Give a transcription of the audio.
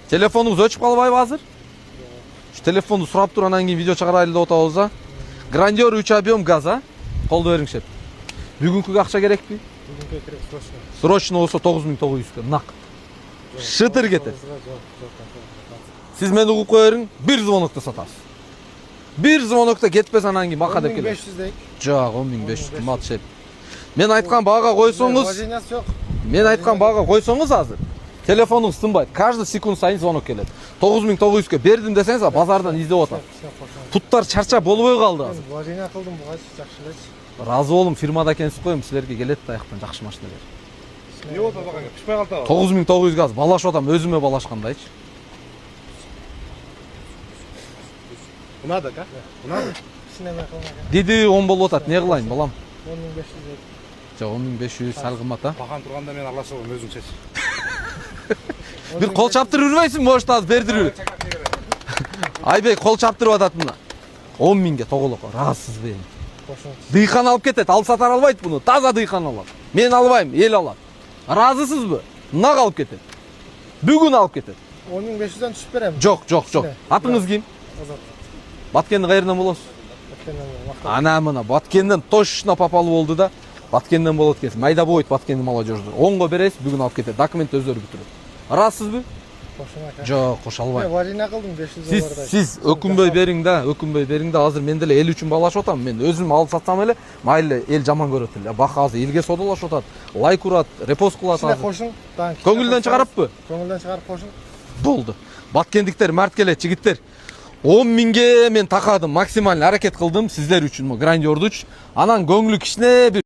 Телефонуңуз өчүп калбайбы азыр? Şu telefonu сурап туруп анан кийин видео чыгарайлы деп атабыз а. Грандиор 3 объем газ а. Колдо бериңишет. Бүгүнкүгө акча керекпи? Бүгүнкү керек срочно. Срочно болсо 9900 нак. Шытыр кетет. Сиз мени угуп кое бериң, бир звонокто сатасыз. Бир звонокто кетпес анан кийин бака деп келет. 500 дейик. Жок, 10500 кымбат шеп. Мен айткан баага койсоңуз, Вложениясы жок. мен айткан баага койсоңуз азыр телефонуңуз сынбайт. Каждый секунд сайын звонок келет. 9900 бердим десеңиз, базардан издеп атат. Туттар чарчап болбой калды азыр. Вложение кылдым буга жакшы элечи. Разы болуң, фирмада экенсиз го, силерге келет да аяктан жакшы машиналар. Не болду бага? Пишпай калды. 9900 газ балашып атам, өзүмө балашкандайчы. Унады ка? Унады. Синеме кылмак. Диди 10 болуп атат, не кылайын, балам? 10500 дейик. Жок, 10500 сал кымбат а. Бахан турганда мен аралашабам, өзүң чеч. Бир кол чаптырып жүрбөйсүң, может азыр бердирип. Айбек кол чаптырып атат мына. 10 миңге тоголок, ыраазсызбы эми? Дыйкан алып кетет, ал сатар албайт буну, таза дыйкан алат. Мен албайм, эл алат. Ыраазысызбы? Нак алып кетет. Бүгүн алып кетет. 10500дөн түшүп берем. Жок, жок, жок. Атыңыз ким? Азат. Баткенди кайерден болосуз? Өткөндөн Ана мына Баткенден точно попалы болду да. Баткенден болот экенсиз. Майда болбойт Баткенди молодежьду. 10го бересиз, бүгүн алып кетет. Документ өздөрү бүтүрөт. Ыраазсызбы? Жок, кош албайм. Варина кылдым 500 Сиз өкүнбөй бериң да, өкүнбөй бериң да. Азыр мен деле эл үчүн балашып атам. Мен өзүм алып сатсам эле, майлы эл жаман көрөт эле. Бака азыр элге содалашып атат, лайк урат, репост кылат азыр. Кошуң. Көңүлдөн чыгарыппы? Көңүлдөн чыгарып кошуң. Болду. Баткендиктер март келет, жигиттер. 10 миңге мен такадым, максималь аракет кылдым сиздер үчүн, грандиорду үчүн. Анан көңүлү кичине бир